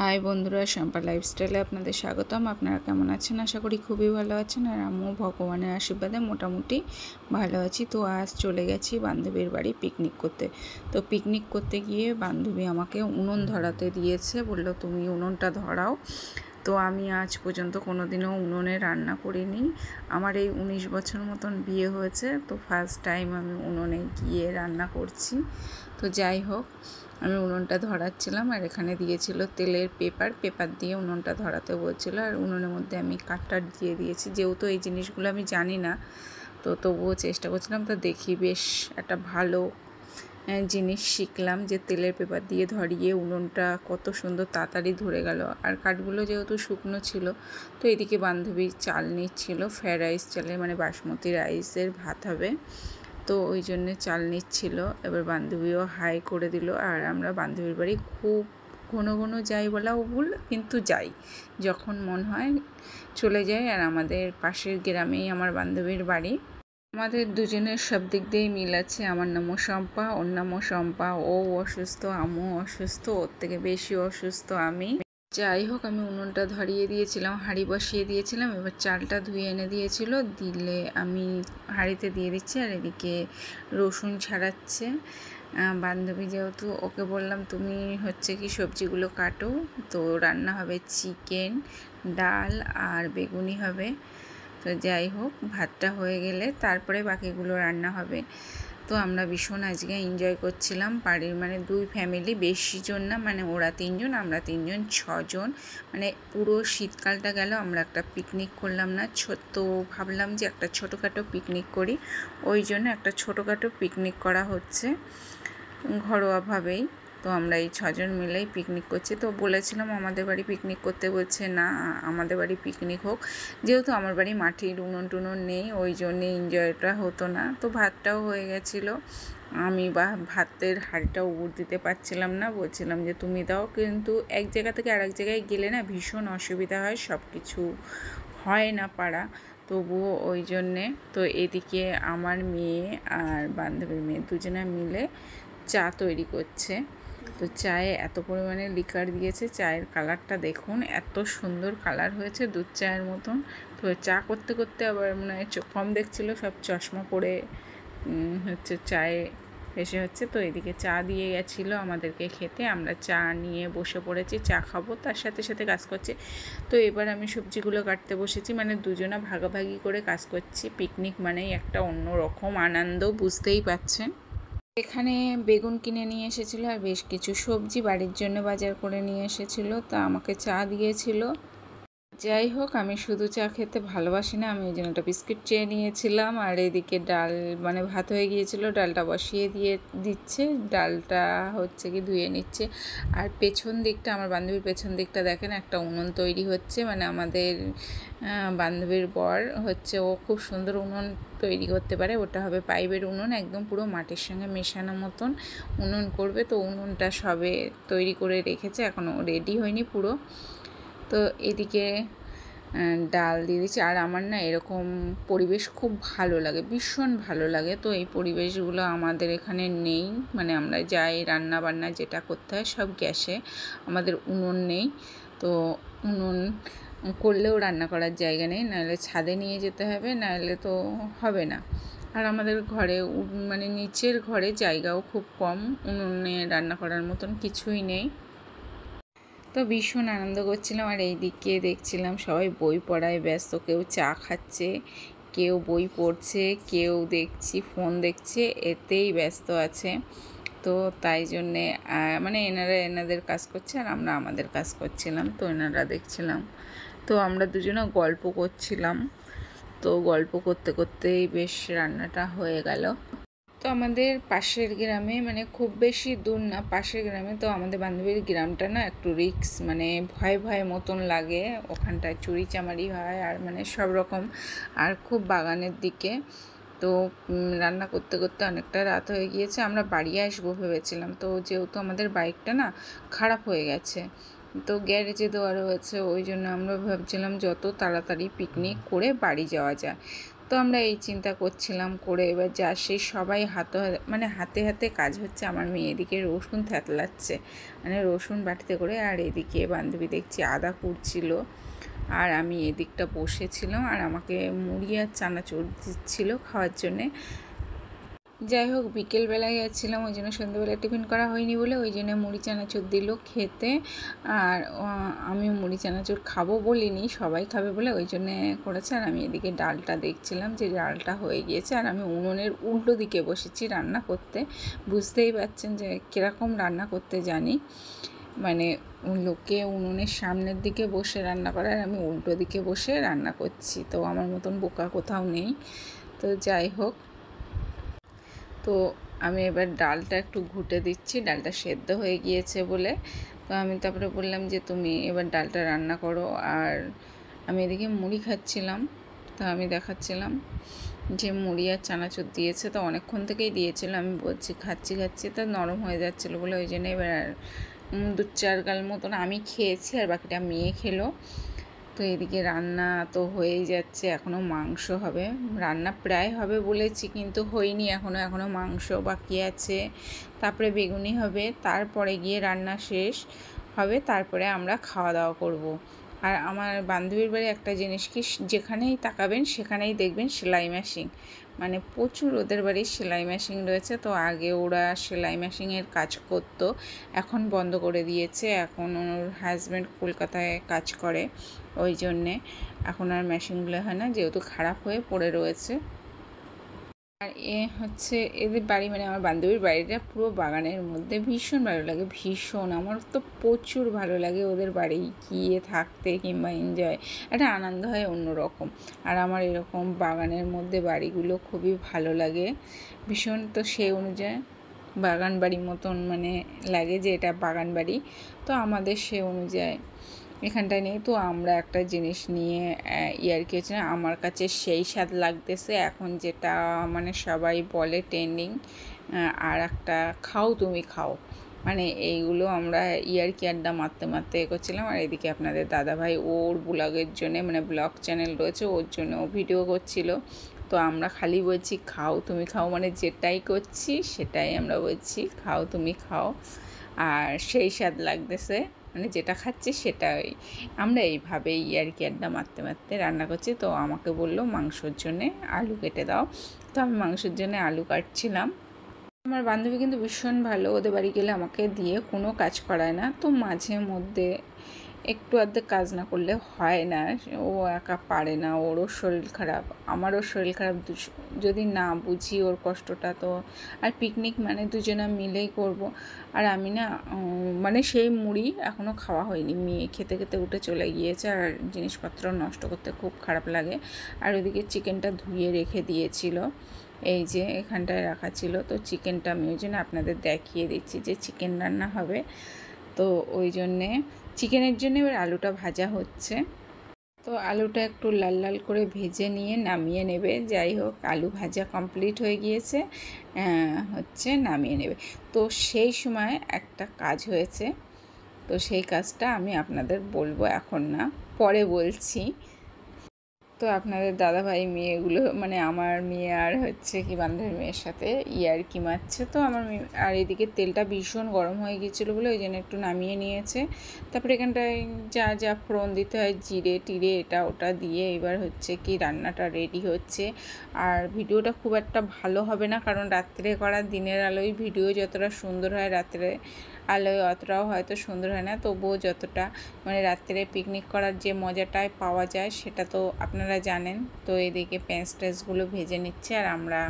High বন্ধুরা, শম্পা লাইফস্টাইলে আপনাদের স্বাগতম। আপনারা কেমন আছেন? আশা করি খুবই ভালো আছেন। আর আমিও ভগবানের আশীর্বাদে মোটামুটি ভালো আছি। তো আজ চলে গেছি বান্ধবীর বাড়ি পিকনিক করতে। তো পিকনিক করতে গিয়ে বান্ধবী আমাকে উনুন ধরাতে দিয়েছে, বললো তুমি উনুনটা ধরাও। তো আমি আজ পর্যন্ত কোনো দিনও উনুনে রান্না করিনি। আমার এই 19 বছর মতন বিয়ে হয়েছে, তো ফার্স্ট টাইম আমি উনুনে গিয়ে রান্না করছি। তো যাই হোক, আমি উনুনটা ধরাচ্ছিলাম আর এখানে দিয়েছিল তেলের পেপার দিয়ে উনুনটা ধরাতে বলছিল। আর উনুনের মধ্যে আমি কাঠটার দিয়ে দিয়েছি, যেহেতু এই জিনিসগুলো আমি জানি না, তো তবুও চেষ্টা করছিলাম। তো দেখি বেশ একটা ভালো জিনিস শিখলাম যে তেলের পেপার দিয়ে ধরিয়ে উনুনটা কত সুন্দর তাড়াতাড়ি ধরে গেল। আর কাঠগুলো যেহেতু শুকনো ছিল, তো এদিকে বান্ধবী চাল নিচ্ছিল, ফ্রায়েড রাইস চালের, মানে বাসমতি রাইসের ভাত হবে, তো ওই জন্যে চাল নিচ্ছিল। এবার বান্ধবীও হাই করে দিল। আর আমরা বান্ধবীর বাড়ি খুব ঘন ঘন যাই বলাও ভুল, কিন্তু যাই, যখন মন হয় চলে যাই। আর আমাদের পাশের গ্রামেই আমার বান্ধবীর বাড়ি। আমাদের দুজনের সব দিক দিয়েই মিল আছে। আমার নামও শম্পা, ওর নামও শম্পা। ও অসুস্থ, আমিও অসুস্থ, ওর থেকে বেশি অসুস্থ আমি। যাই হোক, আমি উনুনটা ধরিয়ে দিয়েছিলাম, হাঁড়ি বসিয়ে দিয়েছিলাম। এবার চালটা ধুয়ে এনে দিয়েছিল, দিলে আমি হাঁড়িতে দিয়ে দিচ্ছি। আর এদিকে রসুন ছাড়াচ্ছে বান্ধবী, যেহেতু ওকে বললাম তুমি হচ্ছে কি সবজিগুলো কাটো। তো রান্না হবে চিকেন, ডাল আর বেগুনি হবে। তো যাই হোক, ভাতটা হয়ে গেলে তারপরে বাকিগুলো রান্না হবে। তো আমরা ভীষণ আজকে এনজয় করছিলাম বাড়ির, মানে দুই ফ্যামিলি, বেশি জন না, মানে ওরা 3 জন, আমরা 3 জন, 6 জন। মানে পুরো শীতকালটা গেল, আমরা একটা পিকনিক করলাম না। তো ভাবলাম যে একটা ছোটোখাটো পিকনিক করি, ওই জন্য একটা ছোটোখাটো পিকনিক করা হচ্ছে ঘরোয়াভাবেই। তো আমরা এই 6 জন মিলেই পিকনিক করছি। তো বলেছিলাম আমাদের বাড়ি পিকনিক করতে, বলছে না আমাদের বাড়ি পিকনিক হোক। যেহেতু আমার বাড়ি মাটির উনুন টুনুন নেই, ওই জন্যে এনজয়টা হতো না। তো ভাতটাও হয়ে গেছিলো, আমি ভাতের হাঁড়িটাও উড় দিতে পারছিলাম না, বলছিলাম যে তুমি দাও। কিন্তু এক জায়গা থেকে আরেক জায়গায় গেলে না ভীষণ অসুবিধা হয়, সব কিছু হয় না পারা, তবুও ওই জন্যে। তো এদিকে আমার মেয়ে আর বান্ধবীর মেয়ে দুজনে মিলে চা তৈরি করছে। তো চায়ে এত পরিমাণে লিকার দিয়েছে, চায়ের কালারটা দেখুন, এত সুন্দর কালার হয়েছে, দুধ চায়ের মতন। তো চা করতে করতে আবার মনে হয় চোখ কম দেখছিলো, সব চশমা পরে হচ্ছে চায়ে এসে হচ্ছে। তো এদিকে চা দিয়ে গেছিলো আমাদেরকে খেতে, আমরা চা নিয়ে বসে পড়েছি, চা খাবো, তার সাথে সাথে কাজ করছি। তো এবার আমি সবজিগুলো কাটতে বসেছি, মানে দুজনা ভাগাভাগি করে কাজ করছি। পিকনিক মানেই একটা অন্য রকম আনন্দ, বুঝতেই পারছেন। এখানে বেগুন কিনে নিয়ে এসেছিলো আর বেশ কিছু সবজি বাড়ির জন্য বাজার করে নিয়ে এসেছিলো, তা আমাকে চা দিয়েছিল। যাই হোক, আমি শুধু চা খেতে ভালোবাসি না, আমি ওই জন্য একটা বিস্কিট চেয়ে নিয়েছিলাম। আর এদিকে ডাল, মানে ভাত হয়ে গিয়েছিলো, ডালটা বসিয়ে দিচ্ছে, ডালটা হচ্ছে কি ধুয়ে নিচ্ছে। আর পেছন দিকটা, আমার বান্ধবীর পেছন দিকটা দেখেন, একটা উনুন তৈরি হচ্ছে। মানে আমাদের বান্ধবীর বর হচ্ছে, ও খুব সুন্দর উনুন তৈরি করতে পারে। ওটা হবে পাইপের উনুন, একদম পুরো মাটির সঙ্গে মেশানো মতন উনুন করবে। তো উনুনটা সবে তৈরি করে রেখেছে, এখনও রেডি হয়নি পুরো। তো এদিকে ডাল দিয়ে দিচ্ছি। আর আমার না এরকম পরিবেশ খুব ভালো লাগে, ভীষণ ভালো লাগে। তো এই পরিবেশগুলো আমাদের এখানে নেই, মানে আমরা যাই রান্না বান্না যেটা করতে হয় সব গ্যাসে, আমাদের উনুন নেই। তো উনুন করলেও রান্না করার জায়গা নেই, নাহলে ছাদে নিয়ে যেতে হবে, নাহলে তো হবে না। আর আমাদের ঘরে, মানে নিচের ঘরে জায়গাও খুব কম, উনুনে রান্না করার মতন কিছুই নেই। তো ভীষণ আনন্দ করছিলাম। আর এই দিকে দেখছিলাম সবাই বই পড়ায় ব্যস্ত, কেউ চা খাচ্ছে, কেউ বই পড়ছে, কেউ দেখছি ফোন দেখছে, এতেই ব্যস্ত আছে। তো তাই জন্যে মানে এনারা এনাদের কাজ করছে আর আমরা আমাদের কাজ করছিলাম, তো এনারা দেখছিলাম। তো আমরা দুজনে গল্প করছিলাম, তো গল্প করতে করতেই বেশ রান্নাটা হয়ে গেল। তো আমাদের পাশের গ্রামে, মানে খুব বেশি দূর না, পাশের গ্রামে। তো আমাদের বান্ধবীর গ্রামটা না একটু রিক্স, মানে ভয় ভয় মতন লাগে, ওখানটায় চুরি চামারি হয় আর মানে সব রকম, আর খুব বাগানের দিকে। তো রান্না করতে করতে অনেকটা রাত হয়ে গিয়েছে, আমরা বাড়ি আসবো ভেবেছিলাম। তো যেহেতু আমাদের বাইকটা না খারাপ হয়ে গেছে, তো গ্যারেজে দেওয়া রয়েছে, ওই জন্য আমরা ভাবছিলাম যত তাড়াতাড়ি পিকনিক করে বাড়ি যাওয়া যায়। তো আমরা এই চিন্তা করছিলাম করে এবার যা সেই সবাই হাতে হাতে কাজ হচ্ছে। আমার মেয়ে এদিকে রসুন থ্যাতলাচ্ছে, মানে রসুন বাটিতে করে, আর এদিকে বান্ধবী দেখছি আদা কুটছিল, আর আমি এদিকটা বসেছিলাম আর আমাকে মুড়ি আর চানাচুর দিচ্ছিল খাওয়ার জন্যে। যাই হোক, বিকেলবেলায় গেছিলাম, ওই জন্য সন্ধ্যেবেলা টিফিন করা হয়নি বলে ওই জন্য মুড়ি চানাচুর দিল খেতে। আর আমি মুড়ি চানাচুর খাবো বলিনি, সবাই খাবে বলে ওই জন্যে করেছে। আর আমি এদিকে ডালটা দেখছিলাম যে ডালটা হয়ে গিয়েছে, আর আমি উনুনের উল্টো দিকে বসেছি রান্না করতে। বুঝতেই পারছেন যে কীরকম রান্না করতে জানি, মানে লোকে উনুনের সামনের দিকে বসে রান্না করে আর আমি উল্টো দিকে বসে রান্না করছি। তো আমার মতন বোকা কোথাও নেই। তো যাই হোক, তো আমি এবার ডালটা একটু ঘুটে দিচ্ছি, ডালটা সেদ্ধ হয়ে গিয়েছে বলে। তো আমি তারপরে বললাম যে তুমি এবার ডালটা রান্না করো। আর আমি এদিকে মুড়ি খাচ্ছিলাম, তো আমি দেখাচ্ছিলাম যে মুড়ি আর চানাচুর দিয়েছে, তো অনেকক্ষণ থেকেই দিয়েছিল। আমি বলছি খাচ্ছি তো নরম হয়ে যাচ্ছিলো বলে ওই জন্য এবার 2-4 গাল মতন আমি খেয়েছি আর বাকিটা মেয়ে খেলো। তো এদিকে রান্না তো হয়েই যাচ্ছে, এখনও মাংস হবে। রান্না প্রায় হবে বলেছি কিন্তু হয়নি এখনও মাংস বাকি আছে, তারপরে বেগুনি হবে, তারপরে গিয়ে রান্না শেষ হবে, তারপরে আমরা খাওয়া দাওয়া করব। আর আমার বান্ধবীর বাড়ি একটা জিনিস কি, যেখানেই তাকাবেন সেখানেই দেখবেন সেলাই মেশিন, মানে প্রচুর ওদের বাড়ির সেলাই মেশিন রয়েছে। তো আগে ওরা সেলাই মেশিনের কাজ করতো, এখন বন্ধ করে দিয়েছে। এখন ওর হাজব্যান্ড কলকাতায় কাজ করে, ওই জন্যে এখন আর মেশিনগুলো হয় না, যেহেতু খারাপ হয়ে পড়ে রয়েছে। আর হচ্ছে এদের বাড়ি, মানে আমার বান্ধবীর বাড়িটা পুরো বাগানের মধ্যে, ভীষণ ভালো লাগে, ভীষণ। আমার তো প্রচুর ভালো লাগে ওদের বাড়ি গিয়ে থাকতে কিংবা এনজয়, একটা আনন্দ হয় অন্যরকম। আর আমার এরকম বাগানের মধ্যে বাড়িগুলো খুবই ভালো লাগে ভীষণ। তো সেই অনুযায়ী বাগান বাড়ির মতন মানে লাগে যে এটা বাগান বাড়ি, তো আমাদের সে অনুযায়ী এখানটায় নেই। তো আমরা একটা জিনিস নিয়ে ইয়ার্কি হচ্ছে না, আমার কাছে সেই স্বাদ লাগতেছে এখন যেটা মানে সবাই বলে ট্রেন্ডিং, আর একটা খাও তুমি খাও, মানে এইগুলো আমরা ইয়ার্কি আড্ডা মারতে মারতে করছিলাম। আর এদিকে আপনাদের দাদাভাই ওর ব্লগের জন্যে, মানে ব্লগ চ্যানেল রয়েছে ওর জন্য ও ভিডিও করছিল। তো আমরা খালি বলছি খাও তুমি খাও, মানে যেটাই করছি সেটাই আমরা বলছি খাও তুমি খাও, আর সেই স্বাদ লাগতেছে, মানে যেটা খাচ্ছি সেটাই। আমরা এইভাবেই আর কি আড্ডা মারতে মারতে রান্না করছি। তো আমাকে বললো মাংসর জন্যে আলু কেটে দাও, তো আমি মাংসের জন্যে আলু কাটছিলাম। আমার বান্ধবী কিন্তু ভীষণ ভালো, ওদের বাড়ি গেলে আমাকে দিয়ে কোনো কাজ করায় না। তো মাঝে মধ্যে একটু আধটু কাজ না করলে হয় না, ও একা পারে না, ওরও শরীর খারাপ, আমারও শরীর খারাপ, যদি না বুঝি ওর কষ্টটা। তো আর পিকনিক মানে দুজনা মিলেই করব। আর আমি না মানে সেই মুড়ি এখনও খাওয়া হয়নি, মেয়ে খেতে খেতে উঠে চলে গিয়েছে, আর জিনিসপত্র নষ্ট করতে খুব খারাপ লাগে। আর ওইদিকে চিকেনটা ধুয়ে রেখে দিয়েছিল, এই যে এখানটায় রাখা ছিল। তো চিকেনটা আমি ওই জন্য আপনাদের দেখিয়ে দিচ্ছি যে চিকেন রান্না হবে। তো ওই জন্যে চিকেনের জন্য এবার আলুটা ভাজা হচ্ছে। তো আলুটা একটু লাল লাল করে ভেজে নিয়ে নামিয়ে নেবে। যাই হোক, আলু ভাজা কমপ্লিট হয়ে গিয়েছে, হচ্ছে নামিয়ে নেবে। তো সেই সময় একটা কাজ হয়েছে, তো সেই কাজটা আমি আপনাদের বলবো, এখন না, পরে বলছি। তো আপনাদের দাদাভাই মেয়েগুলো, মানে আমার মেয়ে আর হচ্ছে কি বান্ধবীর মেয়ের সাথে ইয়ার্কি মারছে। তো আমার মেয়ে, আর এদিকে তেলটা ভীষণ গরম হয়ে গিয়েছিলো বলে ওই জন্য একটু নামিয়ে নিয়েছে। তারপরে এখানটায় যা যা ফোড়ন দিতে হয়, জিরে টিরে এটা ওটা দিয়ে এবার হচ্ছে কি রান্নাটা রেডি হচ্ছে। আর ভিডিওটা খুব একটা ভালো হবে না, কারণ রাত্রে করা, দিনের আলোয় ভিডিও যতটা সুন্দর হয় রাত্রে আলোয় অতটাও হয়তো সুন্দর হয় না, তবুও যতটা মানে রাত্রে পিকনিক করার যে মজাটাই পাওয়া যায় সেটা তো আপনারা জানেন। তো এদিকে পেঁয়াজ টেঁয়াজগুলো ভেজে নিচ্ছে আর আমরা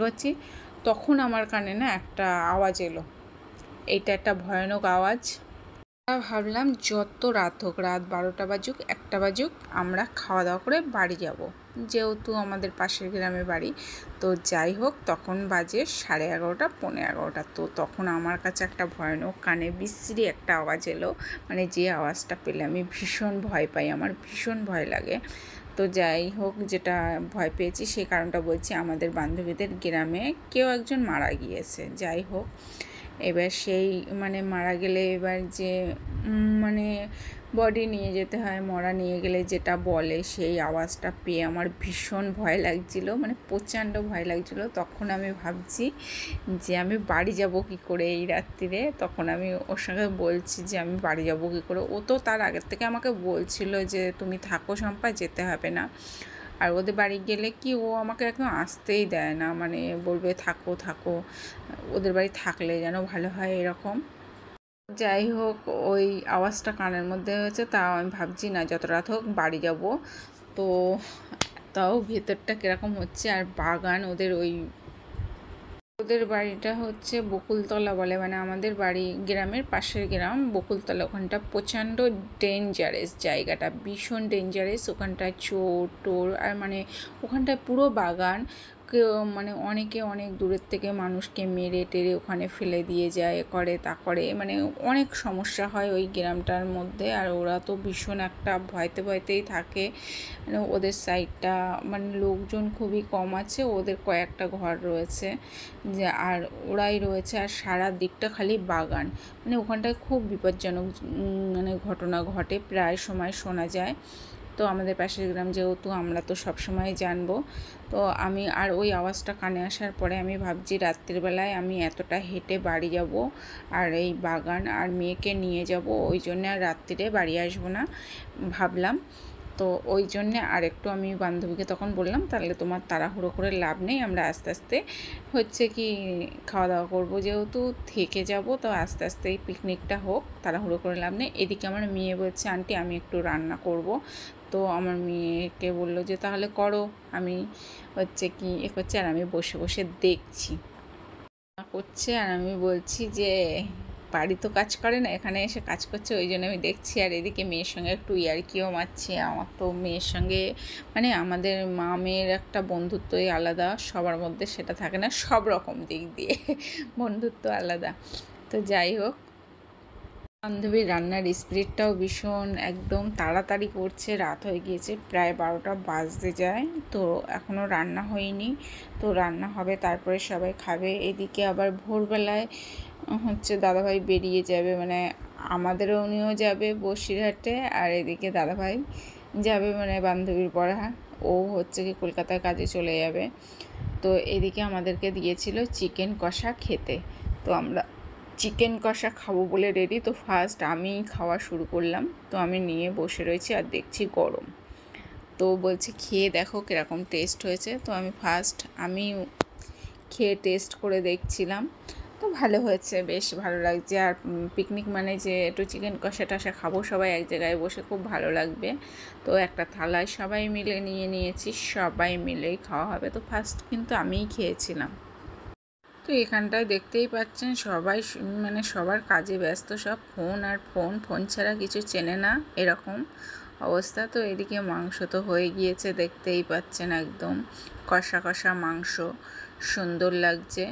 করছি। তখন আমার কানে না একটা আওয়াজ এলো, এইটা একটা ভয়ানক আওয়াজ। ভাবলাম যত রাত হোক, রাত 12টা বাজুক 1টা বাজুক, আমরা খাওয়া দাওয়া করে বাড়ি যাব, যেহেতু আমাদের পাশের গ্রামে বাড়ি। তো যাই হোক, তখন বাজে 11:30 11:15। তো তখন আমার কাছে একটা ভয়ানক কানে বিশ্রী একটা আওয়াজ এলো, মানে যে আওয়াজটা পেলে আমি ভীষণ ভয় পাই, আমার ভীষণ ভয় লাগে। তো যাই হোক, যেটা ভয় পেয়েছি সেই কারণটা বলছি, আমাদের বান্ধবীদের গ্রামে কেউ একজন মারা গিয়েছে। যাই হোক, এবার সেই মানে মারা গেলে এবার যে মানে বডি নিয়ে যেতে হয়, মরা নিয়ে গেলে যেটা বলে, সেই আওয়াজটা পেয়ে আমার ভীষণ ভয় লাগছিল, মানে প্রচণ্ড ভয় লাগছিল। তখন আমি ভাবছি যে আমি বাড়ি যাব কী করে এই রাত্রিরে। তখন আমি ওর সঙ্গে বলছি যে আমি বাড়ি যাব কী করে। ও তো তার আগের থেকে আমাকে বলছিল যে তুমি থাকো শম্পা, যেতে হবে না। আর ওদের বাড়ি গেলে কি ও আমাকে একদম আসতেই দেয় না, মানে বলবে থাকো থাকো, ওদের বাড়ি থাকলে যেন ভালো হয় এরকম। যাই হোক, ওই আওয়াজটা কানের মধ্যে হয়েছে, তাও আমি ভাবছি না যত রাত হোক বাড়ি যাব। তো তাও ভেতরটা কীরকম হচ্ছে। আর বাগান ওদের বাড়িটা হচ্ছে বকুলতলা বলে, মানে আমাদের বাড়ি গ্রামের পাশের গ্রাম বকুলতলা। ওখানটা প্রচণ্ড ডেঞ্জারাস, জায়গাটা ভীষণ ডেঞ্জারাস। ওখানটায় চোর টোর, আর মানে ওখানটায় পুরো বাগান, মানে অনেকে অনেক দূরের থেকে মানুষকে মেরে টেরে ওখানে ফেলে দিয়ে যায়, করে তা করে, মানে অনেক সমস্যা হয় ওই গ্রামটার মধ্যে। আর ওরা তো ভীষণ একটা ভয়তেই থাকে। মানে ওদের সাইডটা মানে লোকজন খুবই কম আছে, ওদের কয়েকটা ঘর রয়েছে যে, আর ওরাই রয়েছে। আর সারা দিকটা খালি বাগান, মানে ওখানটায় খুব বিপজ্জনক মানে ঘটনা ঘটে, প্রায় সময় শোনা যায়। তো আমাদের পাশের গ্রাম যেহেতু, আমরা তো সবসময় জানবো। তো আমি আর ওই আওয়াজটা কানে আসার পরে আমি ভাবছি রাত্রিবেলায় আমি এতটা হেঁটে বাড়ি যাব, আর এই বাগান আর মেয়েকে নিয়ে যাব, ওই জন্য আর রাত্রিরে বাড়ি আসবো না ভাবলাম। তো ওই জন্যে আর একটু আমি বান্ধবীকে তখন বললাম তাহলে তোমার তাড়াহুড়ো করে লাভ নেই, আমরা আস্তে আস্তে হচ্ছে কি খাওয়া দাওয়া করবো, যেহেতু থেকে যাব, তো আস্তে আস্তে এই পিকনিকটা হোক, তাড়াহুড়ো করে লাভ নেই। এদিকে আমার মেয়ে বলছে আন্টি আমি একটু রান্না করব। তো আমার মেয়েকে বললো যে তাহলে করো, আমি হচ্ছে কি করছে, আর আমি বসে বসে দেখছি করছে। আর আমি বলছি যে বাড়ি তো কাজ করে না, এখানে এসে কাজ করছে, ওই জন্য আমি দেখছি। আর এদিকে মেয়ের সঙ্গে একটু ইয়ার্কিও মারছি। আমার তো মেয়ের সঙ্গে মানে আমাদের মা মেয়ের একটা বন্ধুত্বই আলাদা, সবার মধ্যে সেটা থাকে না, সব রকম দিক দিয়ে বন্ধুত্ব আলাদা। তো যাই হোক, বান্ধবীর রান্নার স্পিরিটটাও ভীষণ একদম তাড়াতাড়ি করছে, রাত হয়ে গিয়েছে, প্রায় 12টা বাজতে যায়। তো এখনও রান্না হয়নি, তো রান্না হবে তারপরে সবাই খাবে। এদিকে আবার ভোরবেলায় হচ্ছে দাদাভাই বেরিয়ে যাবে, মানে আমাদেরও উনিও যাবে বসিরহাটে, আর এদিকে দাদাভাই যাবে মানে বান্ধবীর পড়া, ও হচ্ছে কি কলকাতার কাজে চলে যাবে। তো এদিকে আমাদেরকে দিয়েছিল চিকেন কষা খেতে, তো আমরা চিকেন কষা খাবো বলে রেডি। তো ফার্স্ট আমি খাওয়া শুরু করলাম, তো আমি নিয়ে বসে রয়েছি আর দেখছি গরম। তো বলছে খেয়ে দেখো কীরকম টেস্ট হয়েছে। তো আমি খেয়ে টেস্ট করে দেখছিলাম, তো ভালো হয়েছে, বেশ ভালো লাগছে। আর পিকনিক মানে যে একটু চিকেন কষা টষা খাবো সবাই এক জায়গায় বসে, খুব ভালো লাগবে। তো একটা থালায় সবাই মিলে নিয়েছি, সবাই মিলেই খাওয়া হবে। তো ফার্স্ট কিন্তু আমিই খেয়েছিলাম। তো এখানটায় দেখতেই পাচ্ছেন সবাই মানে সবার কাজে ব্যস্ত, সব ফোন আর ফোন, ফোন ছাড়া কিছু চেনে না এরকম অবস্থা। তো এদিকে মাংস তো হয়ে গিয়েছে, দেখতেই পাচ্ছেন একদম কষা কষা মাংস, সুন্দর লাগছে,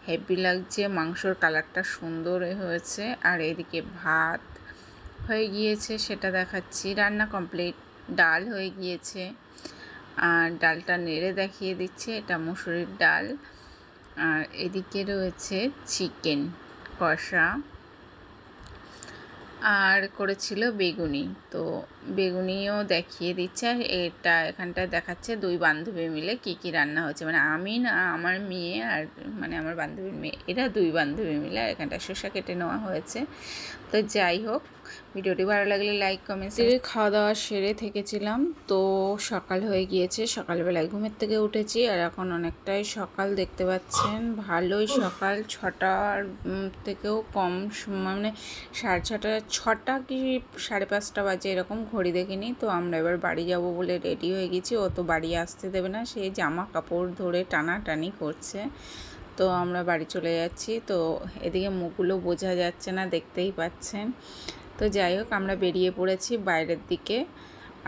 হেভি লাগছে, মাংসর কালারটা সুন্দর হয়েছে। আর এদিকে ভাত হয়ে গিয়েছে, সেটা দেখাচ্ছি, রান্না কমপ্লিট, ডাল হয়ে গিয়েছে, আর ডালটা নেড়ে দেখিয়ে দিচ্ছে, এটা মুসুরির ডাল। আর এদিকে রয়েছে চিকেন কষা, আর করেছিল বেগুনি, তো বেগুনিও দেখিয়ে দিচ্ছে। আর এখানটায় দেখাচ্ছে দুই বান্ধবী মিলে কি কি রান্না হচ্ছে, মানে আমি না, আমার মেয়ে আর মানে আমার বান্ধবীর মেয়ে, এরা দুই বান্ধবী মিলে। আর এখানটায় শসা কেটে নেওয়া হয়েছে। তো যাই হোক, ভিডিওটি ভালো লাগলে লাইক কমেন্ট। খাওয়া দাওয়া সেরে থেকেছিলাম, তো সকাল হয়ে গিয়েছে, সকালবেলায় ঘুমের থেকে উঠেছি, আর এখন অনেকটাই সকাল দেখতে পাচ্ছেন, ভালোই সকাল, 6টার থেকেও কম, মানে 6:30, 6টা কি 5:30 বাজে এরকম, ঘড়ি দেখিনি। তো আমরা এবার বাড়ি যাব বলে রেডি হয়ে গেছি, ও তো বাড়ি আসতে দেবে না, সে জামা কাপড় ধরে টানাটানি করছে। তো আমরা বাড়ি চলে যাচ্ছি। তো এদিকে মুখগুলো বোঝা যাচ্ছে না, দেখতেই পাচ্ছেন। তো যাই হোক, আমরা বেরিয়ে পড়েছি বাইরের দিকে,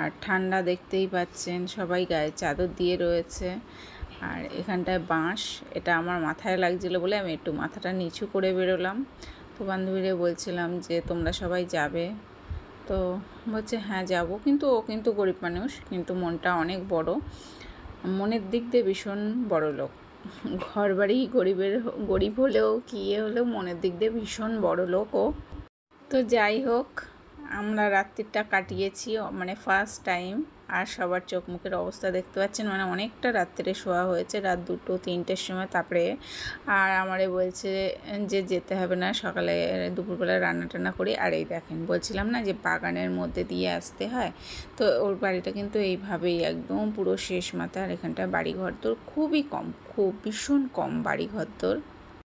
আর ঠান্ডা দেখতেই পাচ্ছেন, সবাই গায়ে চাদর দিয়ে রয়েছে। আর এখানটায় বাঁশ, এটা আমার মাথায় লাগছিলো বলে আমি একটু মাথাটা নিচু করে বেরোলাম। তো বান্ধবীরা বলছিলাম যে তোমরা সবাই যাবে, তো বলছে হ্যাঁ যাব, কিন্তু ও কিন্তু গরিব মানুষ, কিন্তু মনটা অনেক বড়, মনের দিক দিয়ে ভীষণ বড় লোক। ঘরবাড়ি গরিব হলেও কি হলেও মনের দিক দিয়ে ভীষণ বড় লোক ও। তো যাই হোক, আমরা রাত্রিটা কাটিয়েছি মানে ফার্স্ট টাইম। আর সবার চোখ মুখের অবস্থা দেখতে পাচ্ছেন, মানে অনেকটা রাত্রে শোয়া হয়েছে, রাত 2-3টের সময়। তারপরে আর আমারে বলছে যে যেতে হবে না, সকালে দুপুরবেলা রান্না টান্না করি। আর এই দেখেন, বলছিলাম না যে বাগানের মধ্যে দিয়ে আসতে হয়, তো ওর বাড়িটা কিন্তু এইভাবেই একদম পুরো শেষ মাথা। আর এখানটা বাড়িঘর তোর খুবই কম, খুব ভীষণ কম বাড়িঘর তোর।